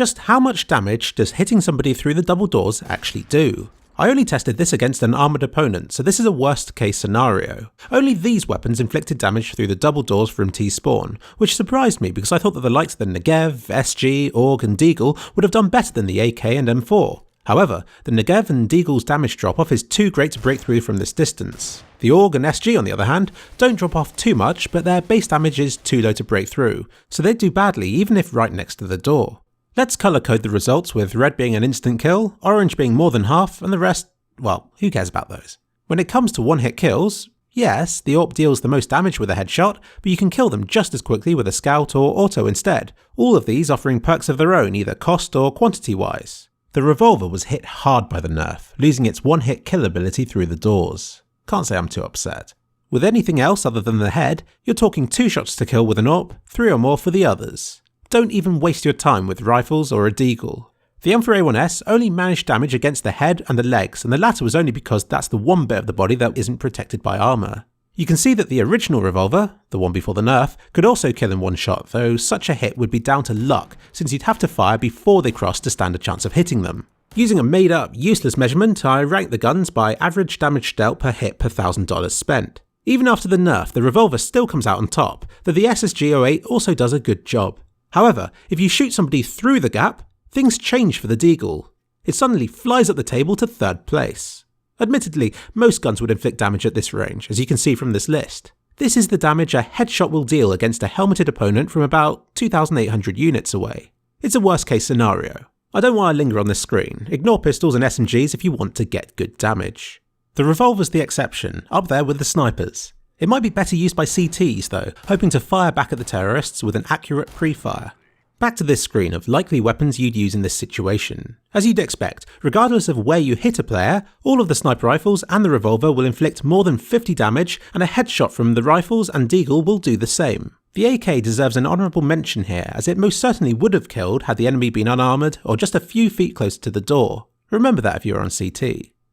Just how much damage does hitting somebody through the double doors actually do? I only tested this against an armoured opponent, so this is a worst case scenario. Only these weapons inflicted damage through the double doors from T-Spawn, which surprised me because I thought that the likes of the Negev, SG, AUG and Deagle would have done better than the AK and M4. However, the Negev and Deagle's damage drop-off is too great to break through from this distance. The AUG and SG, on the other hand, don't drop off too much, but their base damage is too low to break through, so they do badly even if right next to the door. Let's colour code the results with red being an instant kill, orange being more than half, and the rest, well, who cares about those? When it comes to one-hit kills, yes, the AWP deals the most damage with a headshot, but you can kill them just as quickly with a scout or auto instead, all of these offering perks of their own either cost or quantity-wise. The revolver was hit hard by the nerf, losing its one-hit kill ability through the doors. Can't say I'm too upset. With anything else other than the head, you're talking 2 shots to kill with an AWP, 3 or more for the others. Don't even waste your time with rifles or a Deagle. The M4A1S only managed damage against the head and the legs, and the latter was only because that's the one bit of the body that isn't protected by armour. You can see that the original revolver, the one before the nerf, could also kill in one shot, though such a hit would be down to luck since you'd have to fire before they crossed to stand a chance of hitting them. Using a made up, useless measurement, I ranked the guns by average damage dealt per hit per $1,000 spent. Even after the nerf, the revolver still comes out on top, though the SSG-08 also does a good job. However, if you shoot somebody through the gap, things change for the Deagle. It suddenly flies up the table to 3rd place. Admittedly, most guns would inflict damage at this range, as you can see from this list. This is the damage a headshot will deal against a helmeted opponent from about 2,800 units away. It's a worst case scenario. I don't want to linger on this screen, ignore pistols and SMGs if you want to get good damage. The revolver's the exception, up there with the snipers. It might be better used by CTs though, hoping to fire back at the terrorists with an accurate pre-fire. Back to this screen of likely weapons you'd use in this situation. As you'd expect, regardless of where you hit a player, all of the sniper rifles and the revolver will inflict more than 50 damage, and a headshot from the rifles and Deagle will do the same. The AK deserves an honourable mention here, as it most certainly would have killed had the enemy been unarmoured or just a few feet closer to the door. Remember that if you're on CT.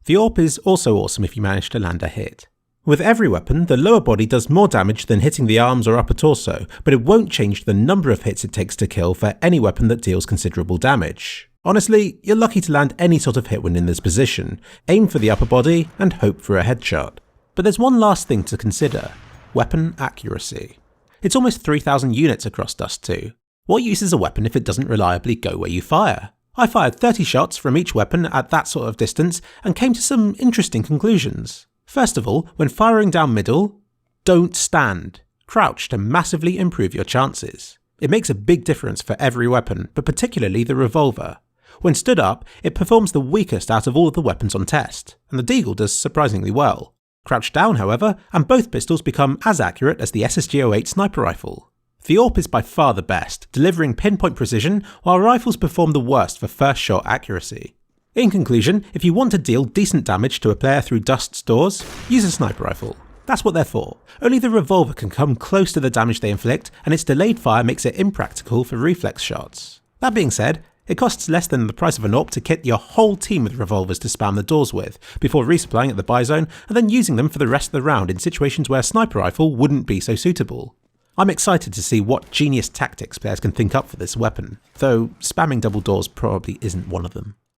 The AWP is also awesome if you manage to land a hit. With every weapon, the lower body does more damage than hitting the arms or upper torso, but it won't change the number of hits it takes to kill for any weapon that deals considerable damage. Honestly, you're lucky to land any sort of hit when in this position. Aim for the upper body and hope for a headshot. But there's one last thing to consider: weapon accuracy. It's almost 3,000 units across Dust 2. What use is a weapon if it doesn't reliably go where you fire? I fired 30 shots from each weapon at that sort of distance and came to some interesting conclusions. First of all, when firing down middle, don't stand. Crouch to massively improve your chances. It makes a big difference for every weapon, but particularly the revolver. When stood up, it performs the weakest out of all of the weapons on test, and the Deagle does surprisingly well. Crouch down, however, and both pistols become as accurate as the SSG-08 sniper rifle. The AWP is by far the best, delivering pinpoint precision, while rifles perform the worst for first shot accuracy. In conclusion, if you want to deal decent damage to a player through Dust's doors, use a sniper rifle. That's what they're for. Only the revolver can come close to the damage they inflict, and its delayed fire makes it impractical for reflex shots. That being said, it costs less than the price of an AWP to kit your whole team with revolvers to spam the doors with, before resupplying at the buy zone and then using them for the rest of the round in situations where a sniper rifle wouldn't be so suitable. I'm excited to see what genius tactics players can think up for this weapon, though spamming double doors probably isn't one of them.